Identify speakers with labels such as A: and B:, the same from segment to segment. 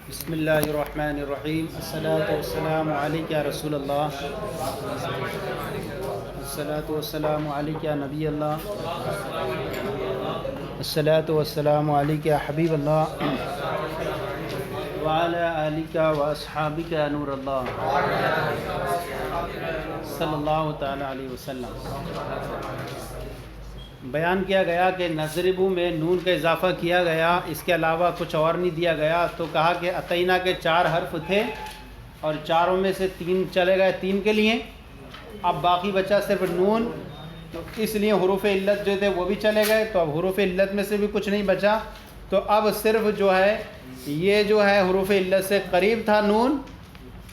A: بسم اللہ الرحمن الرحیم الصلاۃ والسلام علیک یا رسول اللہ، الصلاۃ والسلام علیک یا نبی اللہ، الصلاۃ والسلام علیک یا حبیب اللہ وعلی آلک واصحابک یا نور اللہ صلی اللہ تعالی علیہ وسلم۔ بیان کیا گیا کہ نضربو میں نون کا اضافہ کیا گیا، اس کے علاوہ کچھ اور نہیں دیا گیا، تو کہا کہ اتینا کے 4 حرف تھے اور چاروں میں سے 3 چلے گئے 3 کے لیے، اب باقی بچا صرف نون، تو اس لیے حروف علت جو تھے وہ بھی چلے گئے، تو اب حروف علت میں سے بھی کچھ نہیں بچا، تو اب صرف جو ہے یہ جو ہے حروف علت سے قریب تھا نون،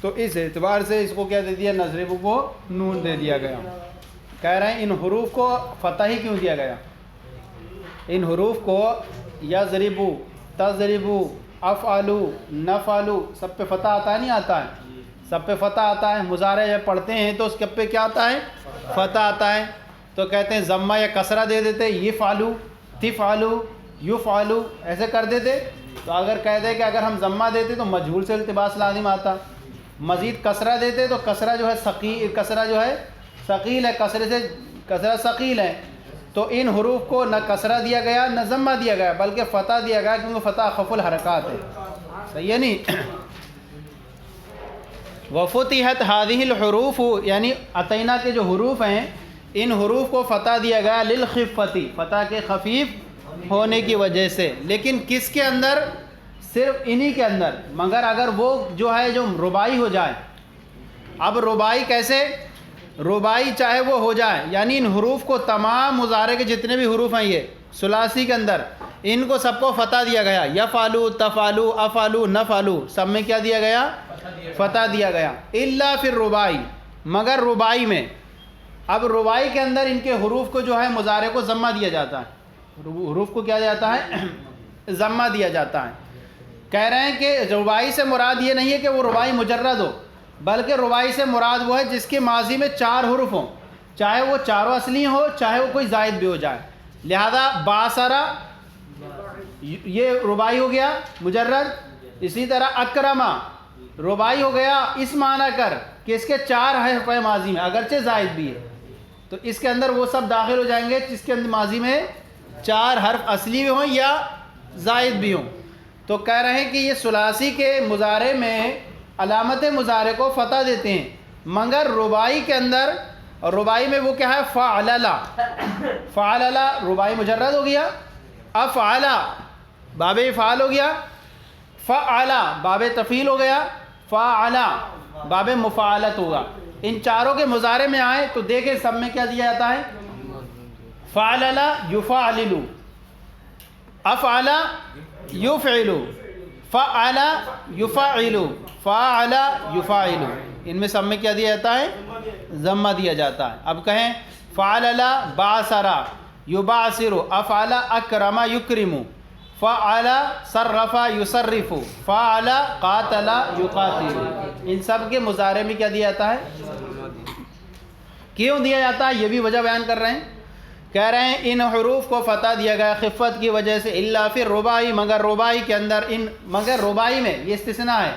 A: تو اس اعتبار سے اس کو کیا دے دیا، نضربو کو نون دے دیا گیا۔ کہہ رہے ہیں ان حروف کو فتح ہی کیوں دیا گیا؟ ان حروف کو یضربو، تضربو، افعلو، نفعلو سب پہ فتح آتا ہے نہیں آتا ہے؟ سب پہ فتح آتا ہے، مضارع جب پڑھتے ہیں تو اس کے پہ کیا آتا ہے؟ فتح آتا ہے، تو کہتے ہیں ضمہ یا کسرہ دے دیتے، یفعلو، تفعلو، یفعلو ایسے کر دیتے، تو اگر کہہ دے کہ اگر ہم ضمہ دیتے تو مجہول سے التباس لازم آتا، مزید کسرہ دیتے تو کسرہ جو ہے کسرہ جو ہے ثقیل ہے، کسرے سے کسرہ ثقیل ہے، تو ان حروف کو نہ کسرہ دیا گیا نہ ضمہ دیا گیا بلکہ فتح دیا گیا، کیونکہ فتح اخف الحرکات ہے، صحیح ہے نہیں؟ وفتحت هذه الحروف، یعنی اتینا کے جو حروف ہیں ان حروف کو فتح دیا گیا للخفتی، فتح کے خفیف ہونے کی وجہ سے، لیکن کس کے اندر؟ صرف انہی کے اندر، مگر اگر وہ جو ہے جو رباعی ہو جائے، اب رباعی کیسے؟ رباعی چاہے وہ ہو جائے، یعنی ان حروف کو تمام مضارع کے جتنے بھی حروف ہیں یہ ثلاثی کے اندر ان کو سب کو فتح دیا گیا، یفعلو، تفعلو، افعلو، نفعلو سب میں کیا دیا گیا؟ فتح دیا گیا، الا فی الرباعی، مگر رباعی میں، اب رباعی کے اندر ان کے حروف کو جو ہے مضارع کو ضمہ دیا جاتا ہے، حروف کو کیا جاتا ہے؟ ضمہ دیا جاتا ہے۔ کہہ رہے ہیں کہ رباعی سے مراد یہ نہیں ہے کہ وہ رباعی مجرد ہو، بلکہ رباعی سے مراد وہ ہے جس کے ماضی میں 4 حروف ہوں، چاہے وہ چاروں اصلی ہو چاہے وہ کوئی زائد بھی ہو جائے، لہذا باثرا یہ رباعی ہو گیا مجرد، اسی طرح اکرما رباعی ہو گیا اس معنی کر کہ اس کے 4 حرف ہیں ماضی میں اگرچہ زائد بھی ہے، تو اس کے اندر وہ سب داخل ہو جائیں گے جس کے اندر ماضی میں 4 حرف اصلی بھی ہوں یا زائد بھی ہوں۔ تو کہہ رہے ہیں کہ یہ ثلاثی کے مضارع میں علامت مضارع کو فتح دیتے ہیں، مگر رباعی کے اندر، اور رباعی میں وہ کیا ہے؟ فعللا، فعللا رباعی مجرد ہو گیا، افعلا باب افعال ہو گیا، فعلا باب تفعیل ہو گیا، فعلا باب مفاعلت ہوگا، ان چاروں کے مضارع میں آئے تو دیکھیں سب میں کیا دیا جاتا ہے؟ فعللا یفعللو، افعلا یفعلو، فعلا یفعلو، فعلا یفعلو، ان میں سب میں کیا دیا جاتا ہے؟ ضمہ دیا جاتا ہے۔ اب کہیں فعللا باثرا یباثر، افعلا اکرما یکرم، فعلا صرفا یصرف، فعلا قاتلا یقاتل، ان سب کے مضارع میں کیا دیا جاتا ہے؟ کیوں دیا جاتا ہے یہ بھی وجہ بیان کر رہے ہیں، کہہ رہے ہیں ان حروف کو فتح دیا گیا خفت کی وجہ سے، الا فی الرباعی، مگر رباعی کے اندر، مگر رباعی میں یہ استثناء ہے،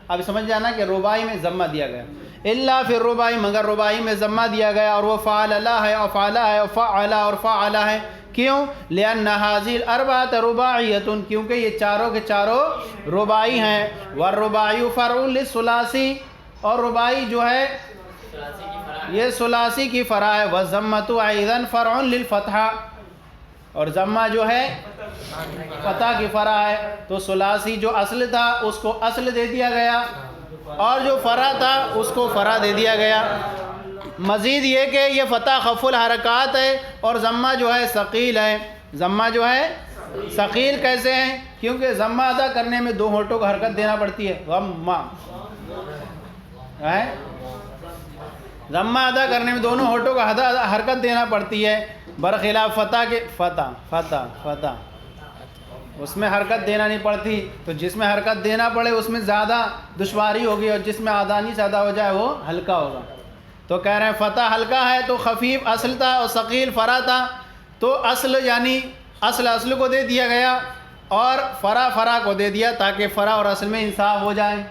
A: اب سمجھ جانا کہ رباعی میں ضمہ دیا گیا، الا فی الرباعی مگر رباعی میں ضمہ دیا گیا، اور وہ فعللا ہے، افعلا ہے، فعلا اور فعلا ہے، کیوں؟ لأن هذه الاربعة رباعیۃ، کیونکہ یہ چاروں کے چاروں رباعی ہیں، والرباعی فرع للثلاثی، اور رباعی جو ہے یہ ثلاثی کی فرع ہے، والضمۃ ایضا فرع للفتح، اور ضمہ جو ہے فتح کی فرع ہے، تو ثلاثی جو اصل تھا اس کو اصل دے دیا گیا اور جو فرع تھا اس کو فرع دے دیا گیا، مزید یہ کہ یہ فتح خف الحرکات ہے اور ضمہ جو ہے ثقیل ہے، ضمہ جو ہے ثقیل کیسے ہیں؟ کیونکہ ضمہ ادا کرنے میں 2 ہونٹوں کو حرکت دینا پڑتی ہے، ضمہ ضمہ ادا کرنے میں دونوں ہونٹوں کو حرکت دینا پڑتی ہے، برخلاف فتح کے فتح فتح فتح اس میں حرکت دینا نہیں پڑتی، تو جس میں حرکت دینا پڑے اس میں زیادہ دشواری ہوگی، اور جس میں آسانی سے ادا ہو جائے وہ ہلکا ہوگا، تو کہہ رہے ہیں فتح ہلکا ہے تو خفیف اصل تھا اور ثقیل فرع تھا، تو اصل یعنی اصل کو دے دیا گیا، اور فرا کو دے دیا تاکہ فرا اور اصل میں انصاف ہو جائے.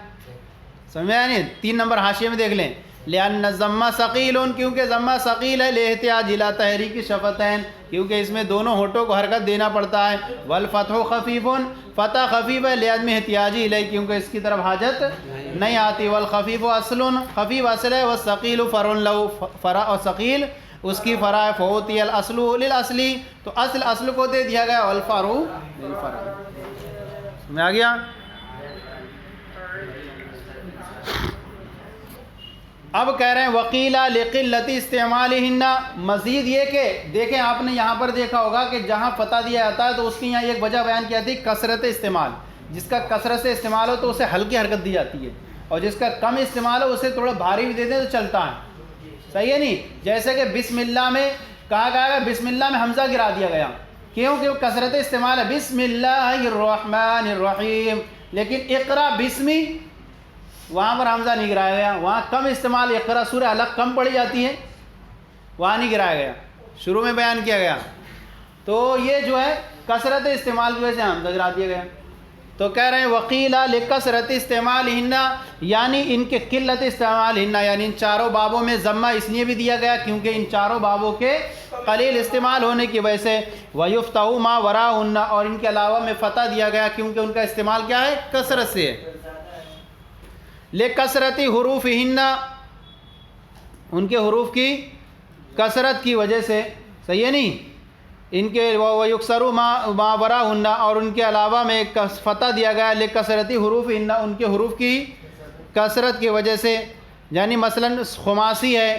A: سمجھ آیا نہیں؟ 3 نمبر حاشیے میں دیکھ لیں. لأن الضم ثقیل، کیونکہ ضمہ ثقیل ہے. لاحتیاج الی تحریک الشفتین، کیونکہ اس میں دونوں ہونٹوں کو حرکت دینا پڑتا ہے. والفتح خفیف، فتح خفیف ہے. لعدم احتیاجی الیہ، کیونکہ اس کی طرف حاجت نہیں آتی. والخفیف اصل، خفیف اصل ہے. والثقیل فرع لہ، فرع اور ثقیل اس کی فرع ہے. فعطی الاصل للاصلی، تو اصل کو دے دیا گیا. والفرع للفرع. میں آ گیا. اب کہہ رہے ہیں وقیلا لقلت استعمالہن، مزید یہ کہ دیکھیں آپ نے یہاں پر دیکھا ہوگا کہ جہاں فتح دیا جاتا ہے تو اس کی یہاں ایک وجہ بیان کی جاتی ہے کثرت استعمال. جس کا کثرت سے استعمال ہو تو اسے ہلکی حرکت دی جاتی ہے، اور جس کا کم استعمال ہو اسے تھوڑا بھاری بھی دے دیں تو چلتا ہے. صحیح ہے نہیں؟ جیسے کہ بسم اللہ میں کہا گیا، بسم اللہ میں حمزہ گرا دیا گیا، کیونکہ وہ کثرت استعمال ہے. بسم اللہ الرحمن الرحیم. لیکن اقرا بسمی، وہاں پر حمزہ نہیں گرایا گیا. وہاں کم استعمال، اقرا سورہ الگ کم پڑھی جاتی ہے، وہاں نہیں گرایا گیا، شروع میں بیان کیا گیا. تو یہ جو ہے کثرت استعمال کی وجہ سے حمزہ گرا دیا گیا. تو کہہ رہے ہیں وقیلا لکثرت استعمالہن، یعنی ان کے قلت استعمالہن، یعنی ان چاروں بابوں میں ضمہ اس لیے بھی دیا گیا کیونکہ ان چاروں بابوں کے قلیل استعمال ہونے کی وجہ سے. وَيُفْتَحُ مَا وَرَاءَهُنَّ، اور ان کے علاوہ میں فتح دیا گیا کیونکہ ان کا استعمال کیا ہے؟ کثرت سے ہے. لِكَثْرَةِ حُرُوفِهِنَّ، ان کے حروف کی کثرت کی وجہ سے. صحیح ہے نہیں؟ ان کے وَيُكْسَرُ مَا وَرَاءَهُنَّ، اور ان کے علاوہ میں فتح دیا گیا لِكَثْرَةِ حُرُوفِهِنَّ، ان کے حروف کی کثرت کی وجہ سے. یعنی مثلا خماسی ہے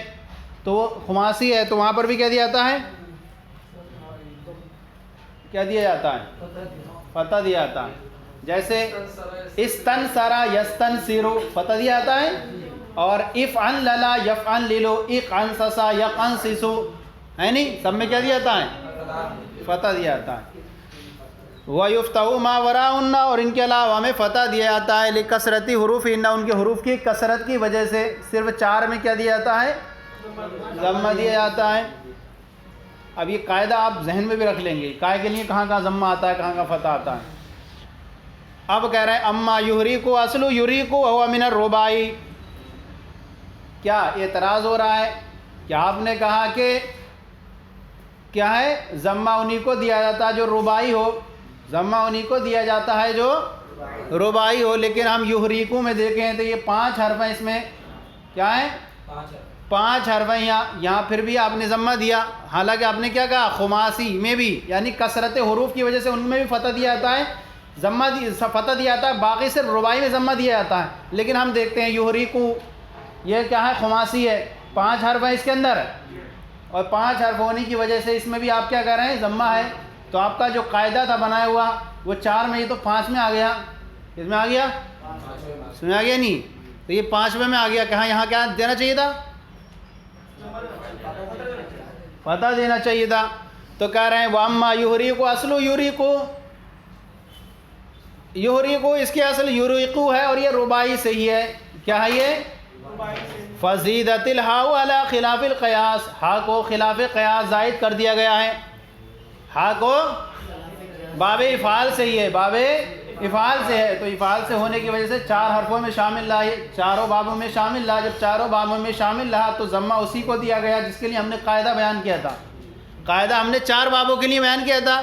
A: تو خماسی ہے تو وہاں پر بھی کیا دیا جاتا ہے؟ کیا دیا جاتا ہے؟ فتح دیا جاتا ہے. جیسے استنصرا یستنصرو فتح دیا جاتا ہے، اور افعل للا یفعل للو، اقعنصصا یقنصصو، ہے نہیں؟ سب میں کیا دیا جاتا ہے؟ فتح دیا جاتا ہے. وَيُفْتَحُ مَا وَرَاءَهُنَّ، اور ان کے علاوہ میں فتح دیا جاتا ہے لِكَثْرَةِ حُرُوفِهِنَّ، ان کے حروف کی کثرت کی وجہ سے. صرف 4 میں کیا دیا جاتا ہے؟ ضمہ دیا جاتا ہے. اب یہ قاعدہ آپ ذہن میں بھی رکھ لیں گے کائے کے لیے کہاں کہاں ضمہ آتا ہے، کہاں کہاں فتح آتا ہے. اب کہہ رہے ہیں اما یحریکو اصل یحریکو وهو من الرباعی. کیا اعتراض ہو رہا ہے کہ آپ نے کہا کہ کیا ہے؟ ضمہ انہی کو دیا جاتا ہے جو رباعی ہو، ضمہ انہی کو دیا جاتا ہے جو رباعی ہو. لیکن ہم یحریکو میں دیکھیں تو یہ 5 حرف ہیں، اس میں کیا ہے؟ 5 حرف ہیں. یہاں پھر بھی آپ نے ضمہ دیا، حالانکہ آپ نے کیا کہا؟ خماسی میں بھی، یعنی کثرت حروف کی وجہ سے ان میں بھی فتح دیا جاتا ہے، ضمہ فتح دیا جاتا ہے. باقی صرف رباعی میں ضمہ دیا جاتا ہے. لیکن ہم دیکھتے ہیں یحریکو یہ کیا ہے؟ خماسی ہے، 5 حرف ہیں اس کے اندر، اور 5 حرف ہونے کی وجہ سے اس میں بھی آپ کیا کہہ رہے ہیں؟ ضمہ ہے. تو آپ کا جو قاعدہ تھا بنایا ہوا وہ 4 میں، یہ تو 5 میں آ گیا. کس میں آ گیا؟ اس میں آ گیا نہیں؟ تو یہ 5ویں میں آ گیا. کہاں یہاں کیا دینا چاہیے تھا؟ فتح دینا چاہیے تھا. تو کہہ رہے ہیں وَأَمَّا یحریکو اصل یحریکو، یحریکو اس کی اصل یحریکو ہے اور یہ رباعی سے ہی ہے. کیا ہے یہ؟ فزیدت الہاء علی خلاف القیاس، ہا کو خلاف قیاس زائد کر دیا گیا ہے. ہا کو باب افعال سے ہی ہے، باب افعال سے ہے. تو افعال سے ہونے کی وجہ سے 4 حرفوں میں شامل رہا، چاروں بابوں میں شامل رہا. جب چاروں بابوں میں شامل رہا تو ضمہ اسی کو دیا گیا جس کے لیے ہم نے قاعدہ بیان کیا تھا. قاعدہ ہم نے 4 بابوں کے لیے بیان کیا تھا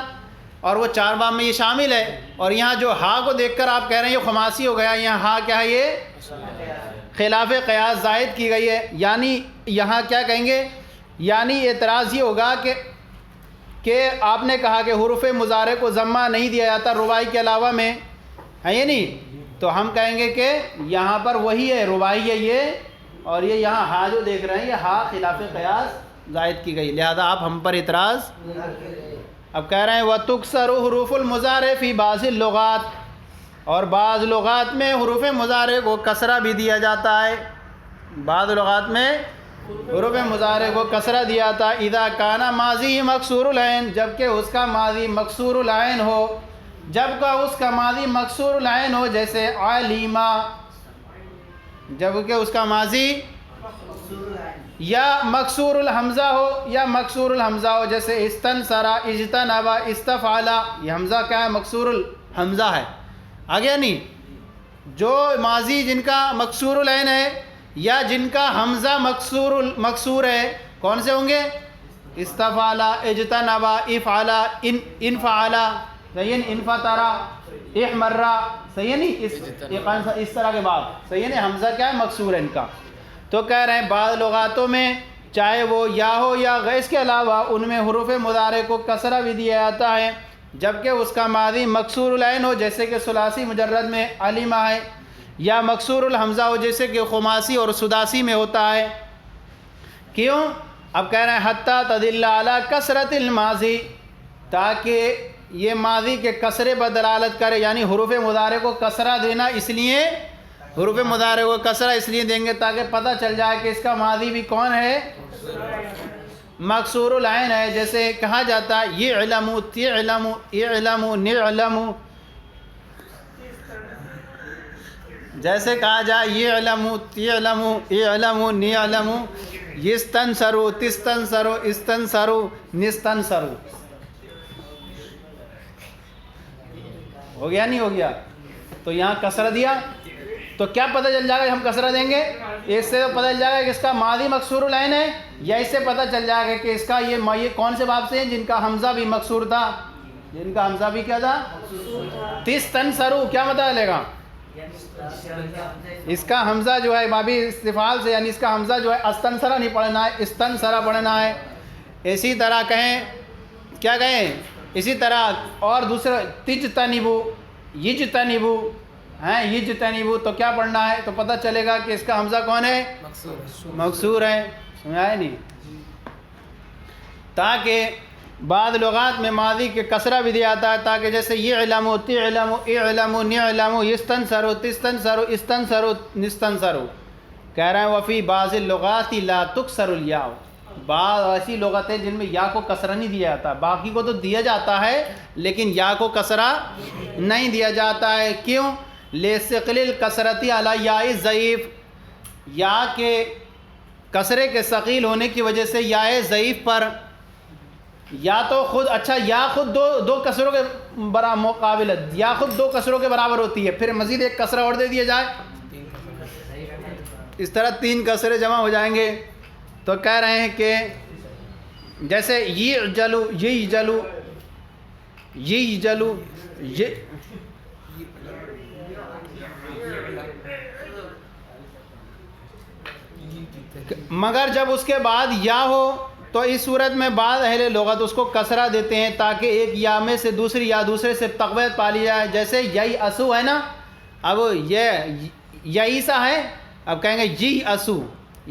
A: اور وہ 4 باب میں یہ شامل ہے. اور یہاں جو ہا کو دیکھ کر آپ کہہ رہے ہیں یہ خماسی ہو گیا، یہاں ہا کیا ہے؟ یہ خلاف قیاس زائد کی گئی ہے. یعنی یہاں کیا کہیں گے؟ یعنی اعتراض یہ ہوگا کہ آپ نے کہا کہ حروف مضارع کو ضمہ نہیں دیا جاتا رباعی کے علاوہ میں، ہے یہ نہیں؟ تو ہم کہیں گے کہ یہاں پر وہی ہے، رباعی ہے یہ، اور یہ یہاں ہا جو دیکھ رہے ہیں یہ ہا خلاف قیاس زائد کی گئی، لہذا آپ ہم پر اعتراض. اب کہہ رہے ہیں وَتُكْسَرُ حُرُوفُ الْمُضَارِعِ فِي بَعْضِ اللُّغَاتِ، اور بعض لغات میں حروف مضارع کو کسرہ بھی دیا جاتا ہے. بعض لغات میں حروف مضارع کو کسرہ دیا جاتا ہے. اذا کان ماضی مکسور العین، جبکہ اس کا ماضی مکسور العین ہو، جب کا اس کا ماضی مکسور العین ہو، جیسے علیمہ، جبکہ اس کا ماضی یا مکسور الحمزہ ہو، یا مکسور الحمزہ ہو، جیسے استنصرا، اجتنبا، استفعلا. یہ حمزہ کیا ہے؟ مکسور حمزہ ہے. آگیا نہیں؟ جو ماضی جن کا مکسور العین ہے یا جن کا حمزہ مکسور ہے کون سے ہوں گے؟ استفعلا، اجتنبا، افعلا، انفعلا، صحیح ہے؟ انفطرا، احمرا، صحیح ہے نہیں؟ اس طرح کے بعد صحیح ہے نا؟ حمزہ کیا ہے؟ مکسور ہے ان کا. تو کہہ رہے ہیں بعض لغاتوں میں چاہے وہ یا ہو یا غیر کے علاوہ ان میں حروف مضارع کو کسرہ بھی دیا جاتا ہے جبکہ اس کا ماضی مکسور العین ہو، جیسے کہ ثلاثی مجرد میں علمہ ہے، یا مکسور الحمزہ ہو جیسے کہ خماسی اور سداسی میں ہوتا ہے. کیوں؟ اب کہہ رہے ہیں حتیٰ تدل علی کثرت الماضی، تاکہ یہ ماضی کے کسرے پر دلالت کرے، یعنی حروف مضارع کو کسرہ دینا، اس لیے حروف مضارع کو کسرہ اس لیے دیں گے تاکہ پتہ چل جائے کہ اس کا ماضی بھی کون ہے؟ مکسور العین ہے. جیسے کہا جاتا ہے یعلم، تعلم، اعلم، نعلم، جیسے کہا جائے یعلم، تعلم، اعلم، نعلم، یستنصرو، تستنصرو، استنصرو، نستنصرو. ہو گیا نہیں ہو گیا؟ تو یہاں کسرہ دیا تو کیا پتہ چل جائے گا؟ ہم کسرہ دیں گے اس سے پتہ چل جائے گا کہ اس کا ماضی مکسور العین ہے، یا اس سے پتہ چل جائے گا کہ اس کا یہ کون سے باب سے ہیں جن کا حمزہ بھی مکسور تھا، جن کا حمزہ بھی کیا تھا؟ تستنصرو. کیا پتہ چلے گا؟ اس کا حمزہ جو ہے بابی استفعال سے، یعنی اس کا حمزہ جو ہے استنصرہ نہیں پڑھنا ہے، استنصرہ پڑھنا ہے. اسی طرح کہیں کیا کہیں؟ اسی طرح اور دوسرا تجتنبو، یجتنبو، ہیں یجتنبو، تو کیا پڑھنا ہے؟ تو پتہ چلے گا کہ اس کا حمزہ کون ہے؟ مکسور ہے. سمجھا ہے نہیں؟ تاکہ بعض لغات میں ماضی کے کسرہ بھی دیا جاتا ہے، تاکہ جیسے یعلم، تعلم، اعلم، نعلم، یستنصرو، تستنصرو، استنصرو، نستنصرو. کہہ رہے ہیں وفی بعض اللغات لا تکسر الیاء، بعض ایسی لغت ہے جن میں یا کو کسرہ نہیں دیا جاتا، باقی کو تو دیا جاتا ہے لیکن یا کو کسرہ نہیں دیا جاتا ہے. کیوں؟ لثقل الکسرتی علی یاء ضعیف، یا کے کسرے کے ثقیل ہونے کی وجہ سے یاء ضعیف پر، یا تو خود اچھا یا خود دو کسروں کے مقابل، یا خود دو کسروں کے برابر ہوتی ہے، پھر مزید ایک کسرہ اور دے دیا جائے، اس طرح تین کسرے جمع ہو جائیں گے. تو کہہ رہے ہیں کہ جیسے یعجلو، یجلو، یجلو، مگر جب اس کے بعد یا ہو تو اس صورت میں بعض اہل لغت اس کو کسرہ دیتے ہیں تاکہ ایک یا میں سے دوسری یا دوسرے سے تقویت پالی جائے. جیسے یئی اسو ہے نا، اب یہ یئیسا ہے، اب کہیں گے یی اسو،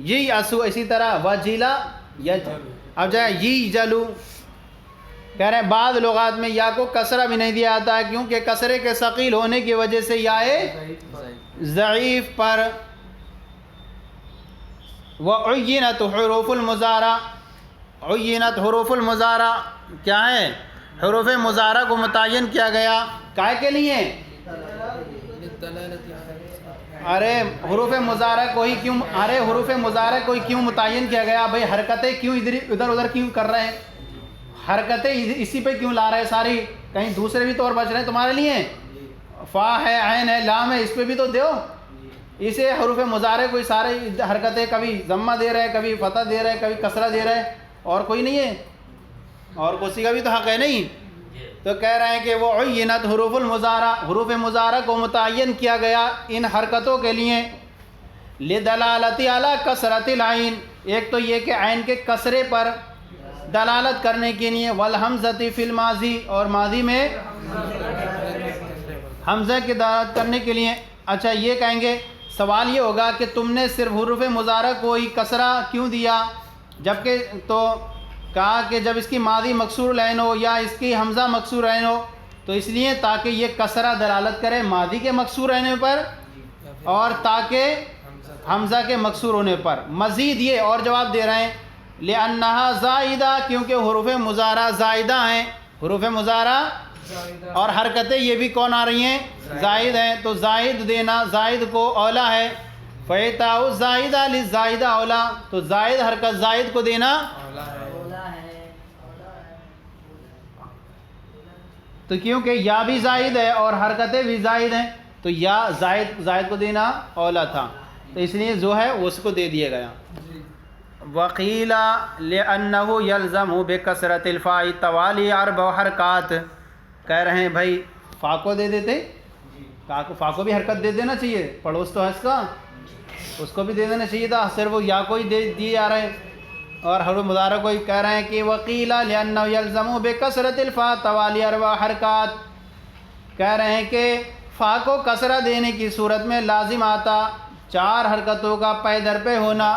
A: یی اسو. اسی طرح وجیلا، اب جائے یی جلو. کہہ رہے ہیں بعض لغات میں یا کو کسرہ بھی نہیں دیا جاتا ہے کیونکہ کسرے کے ثقیل ہونے کی وجہ سے یا ضعیف پر. وعینت حروف المضارع، عینت حروف المضارع کیا ہے؟ حروف مضارع کو متعین کیا گیا کائے کے لیے؟ ارے حروف مضارع کو ہی کیوں، ارے حروف مضارع کو ہی کیوں متعین کیا گیا بھائی؟ حرکتیں کیوں ادھر ادھر کیوں کر رہے ہیں؟ حرکتیں اسی پہ کیوں لا رہے ہیں ساری؟ کہیں دوسرے بھی تو اور بچ رہے ہیں تمہارے لیے، فا ہے، عین ہے، لام ہے، اس پہ بھی تو دیو. اسے حروف مضارع کو سارے حرکتیں کبھی ضمہ دے رہے ہیں، کبھی فتح دے رہے ہیں، کبھی کسرہ دے رہے ہیں، اور کوئی نہیں ہے، اور کسی کا بھی تو حق ہے نہیں. تو کہہ رہے ہیں کہ وہ عینت حروف المضارع، حروف مضارع کو متعین کیا گیا ان حرکتوں کے لیے. لدلالت علی کسرۃ العین، ایک تو یہ کہ عین کے کسرے پر دلالت کرنے کے لیے، والحمزۃ فی الماضی، اور ماضی میں حمزہ کی دلالت کرنے کے لیے. اچھا یہ کہیں گے سوال یہ ہوگا کہ تم نے صرف حروف مضارع کو ہی کسرہ کیوں دیا، جبکہ تو کہا کہ جب اس کی ماضی مکسور العین ہو یا اس کی حمزہ مکسور عین ہو تو اس لیے تاکہ یہ کسرہ دلالت کرے ماضی کے مکسور ہونے پر اور تاکہ حمزہ کے مکسور ہونے پر. مزید یہ اور جواب دے رہے ہیں لأنہا زائدہ، کیونکہ حروف مضارع زائدہ ہیں، حروف مضارع اور حرکتیں یہ بھی کون آ رہی ہیں؟ زائد ہیں. تو زائد دینا زائد کو اولا ہے، فَإِتَاءُ الزَّائِدَ لِلزَّائِدَ اولا، تو زائد حرکت زائد کو دینا. تو کیونکہ یا بھی زائد ہے اور حرکتیں بھی زائد ہیں تو یا زائد کو دینا اولا تھا، تو اس لیے جو ہے اس کو دے دیا گیا۔ وقیل لأنه يلزم بکثرت الفاء توالی اربع حرکات، کہہ رہے ہیں بھائی فا کو دے دیتے، فا کو بھی حرکت دے دینا چاہیے، پڑوس تو ہے اس کا، اس کو بھی دے دینا چاہیے تھا، صرف وہ یا کو ہی دے دیے جا رہے ہیں، اور حروف مضارع کو ہی کہہ رہے ہیں کہ وقیل لأنه يلزم بکثرت الفاء توالی اربع حرکات، کہہ رہے ہیں کہ فا کو کسرہ دینے کی صورت میں لازم آتا 4 حرکتوں کا پے در پہ ہونا،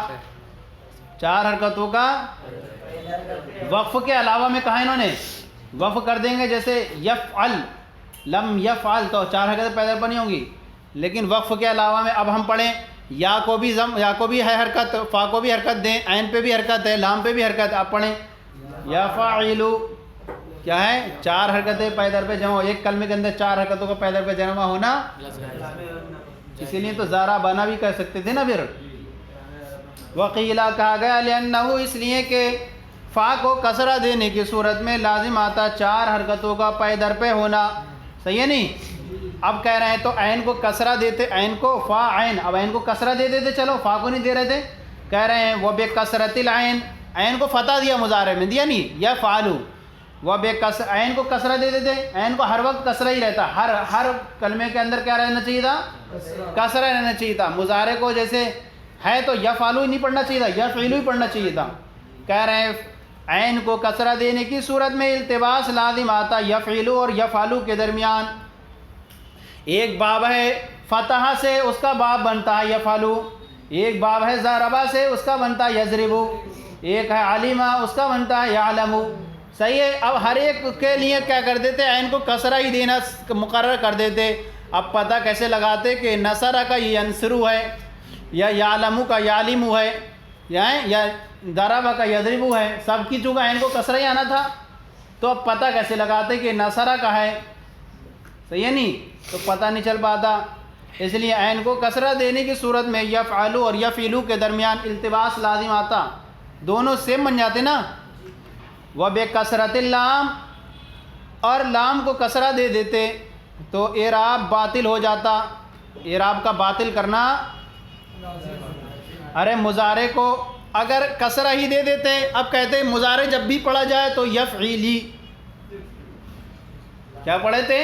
A: 4 حرکتوں کا وقف کے علاوہ میں کہا انہوں نے وقف کر دیں گے، جیسے یفعل لم یفعل تو 4 حرکتیں پے در پہ نہیں ہوں گی، لیکن وقف کے علاوہ میں اب ہم پڑھیں یا کو بھی ہے حرکت، فا کو بھی حرکت دیں، عین پہ بھی حرکت ہے، لام پہ بھی حرکت ہے، اب پڑھیں یفعل کیا ہے 4 حرکتیں پے در پہ جمع، ایک کلمے کے اندر 4 حرکتوں کا پے در پہ جمع ہونا، اسی لیے تو زارا بانا بھی کہہ سکتے تھے نا پھر۔ وقیلہ کہا گیا لأنہ اس لیے کہ فا کو کسرہ دینے کی صورت میں لازم آتا 4 حرکتوں کا پے در پہ ہونا، صحیح ہے نہیں؟ اب کہہ رہے ہیں تو عین کو کسرہ دیتے، عین کو فا عین، اب عین کو کسرہ دے دیتے، چلو فا کو نہیں دے رہے تھے، کہہ رہے ہیں وہ بے کسرت العین، عین کو فتح دیا مضارع میں، دیا نہیں یا فعلو، وہ بے کسر عین کو کسرہ دے دیتے، عین کو ہر وقت کسرہ ہی رہتا، ہر کلمے کے اندر کیا رہنا چاہیے تھا؟ کسرہ رہنا چاہیے تھا، مضارع کو جیسے ہے تو یفعلو ہی نہیں پڑھنا چاہیے تھا، یفعلو ہی پڑھنا چاہیے تھا، کہہ رہے ہیں عین کو کسرہ دینے کی صورت میں التباس لازم آتا یفعلو اور یفعلو کے درمیان، ایک باب ہے فتح سے اس کا باب بنتا ہے یفعلو، ایک باب ہے ضربہ سے اس کا بنتا ہے یضربو، ایک ہے علمہ اس کا بنتا ہے یعلمو، صحیح ہے؟ اب ہر ایک کے لیے کیا کر دیتے، عین کو کسرہ ہی دینا مقرر کر دیتے، اب پتہ کیسے لگاتے کہ نصرہ کا ینصرو ہے، یا یعلمو کا یعلمو ہے، یا ضربہ کا یضربو ہے، سب کی چونکہ عین کو کسرہ ہی آنا تھا، تو اب پتہ کیسے لگاتے کہ نصرہ کا ہے، صحیح ہے نہیں؟ تو پتہ نہیں چل پاتا، اس لیے عین کو کسرہ دینے کی صورت میں یفعلو اور یفعلو کے درمیان التباس لازم آتا، دونوں سیم بن جاتے نا، وہ بے کسرت اللام، اور لام کو کسرہ دے دیتے تو اعراب باطل ہو جاتا، اعراب کا باطل کرنا، ارے مضارع کو اگر کسرہ ہی دے دیتے، اب کہتے مضارع جب بھی پڑھا جائے تو یفعلی، کیا پڑھے تھے؟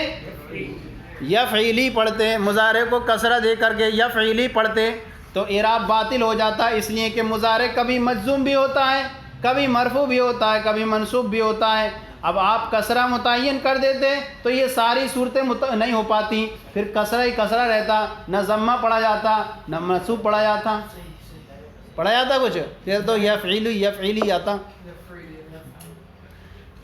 A: یفعلی پڑھتے، مضارع کو کسرہ دے کر کے یفعلی پڑھتے تو اعراب باطل ہو جاتا، اس لیے کہ مضارع کبھی مجزوم بھی ہوتا ہے، کبھی مرفوع بھی ہوتا ہے، کبھی منصوب بھی ہوتا ہے، اب آپ کسرہ متعین کر دیتے تو یہ ساری صورتیں نہیں ہو پاتی، پھر کسرہ ہی کسرہ رہتا، نہ ضمہ پڑھا جاتا نہ منصوب پڑھا جاتا کچھ، پھر تو یفعلی آتا،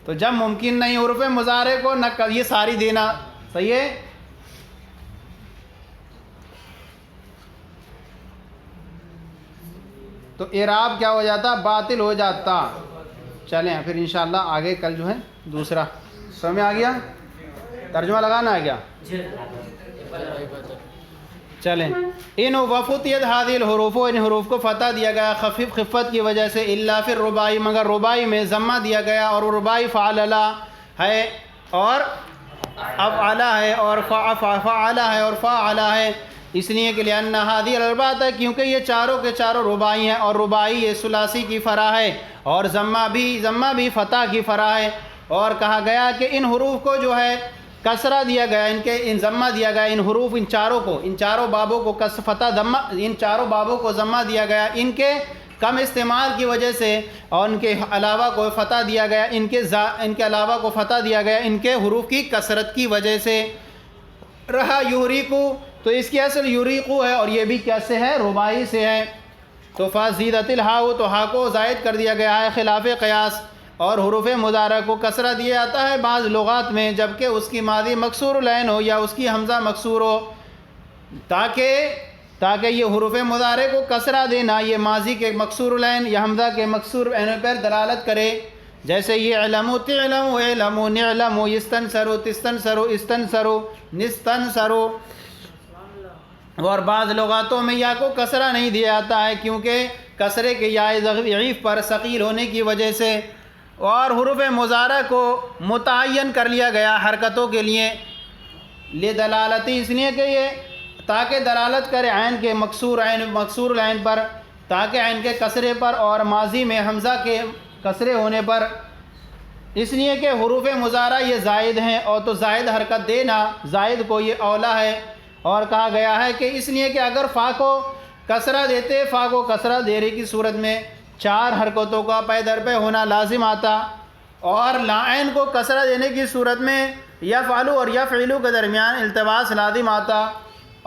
A: تو جب ممکن نہیں حروف مضارع کو نہ یہ ساری دینا، صحیح ہے؟ تو اعراب کیا ہو جاتا؟ باطل ہو جاتا۔ چلیں پھر انشاءاللہ آگے کل جو ہے دوسرا سمجھ میں آ گیا، ترجمہ لگانا ہے کیا؟ چلیں ان وفتیت هذه الحروف، ان حروف کو فتح دیا گیا خفت کی وجہ سے، الا فی الرباعی، مگر رباعی میں ضمہ دیا گیا، اور رباعی فعللا ہے اور افعلا ہے اور فعلا ہے اور فاعلا ہے، اس لیے کہ لأن هذه الاربعۃ، کیونکہ یہ چاروں کے چاروں رباعی ہیں، اور رباعی یہ ثلاثی کی فرع ہے، اور ضمہ بھی فتح کی فرع ہے، اور کہا گیا کہ ان حروف کو جو ہے کسرہ دیا گیا، ان ضمہ دیا گیا، ان حروف ان چاروں بابوں کو فتح ضمہ، ان چاروں بابوں کو ضمہ دیا گیا، ان کے کم استعمال کی وجہ سے، اور ان کے علاوہ کو فتح دیا گیا، ان کے علاوہ کو فتح دیا گیا ان کے حروف کی کثرت کی وجہ سے۔ رہا یوریکو، تو اس کی اصل یوریقو ہے، اور یہ بھی کیسے ہے؟ رباعی سے ہے، تو فزیدت الہاء، تو ہا کو زائد کر دیا گیا ہے خلاف قیاس، اور حروف مضارع کو کسرہ دیا جاتا ہے بعض لغات میں، جبکہ اس کی ماضی مکسور العین ہو یا اس کی حمزہ مکسور ہو، تاکہ یہ حروف مضارع کو کسرہ دینا یہ ماضی کے مکسور العین یا حمزہ کے مکسور عین پر دلالت کرے، جیسے یہ علمو تعلمو علمو نعلمو یستنصرو تستنصرو استنصرو نستنصرو، اور بعض لغاتوں میں یا کو کسرہ نہیں دیا جاتا ہے کیونکہ کسرے کے یا ضعیف پر ثقیل ہونے کی وجہ سے، اور حروف مضارع کو متعین کر لیا گیا حرکتوں کے لیے، لدلالتی اس لیے کہ یہ تاکہ دلالت کرے عین کے مکسور العین پر، تاکہ عین کے کسرے پر اور ماضی میں حمزہ کے کسرے ہونے پر، اس لیے کہ حروف مضارع یہ زائد ہیں اور تو زائد حرکت دینا زائد کو یہ اولا ہے، اور کہا گیا ہے کہ اس لیے کہ اگر فا کو کسرہ دیتے، فا کو کسرہ دینے کی صورت میں 4 حرکتوں کا پے در پہ ہونا لازم آتا، اور لعین کو کسرہ دینے کی صورت میں یفعلو اور یفعلو کے درمیان التباس لازم آتا،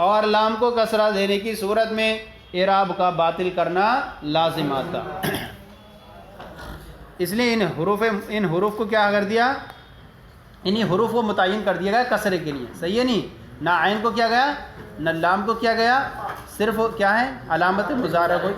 A: اور لام کو کسرہ دینے کی صورت میں اعراب کا باطل کرنا لازم آتا۔ اس لیے ان حروف کو کیا کر دیا، انہی حروف کو متعین کر دیا گیا کسرے کے لیے، صحیح ہے نہیں؟ نہ عین کو کیا گیا نہ لام کو کیا گیا، صرف کیا ہے علامت مضارع کو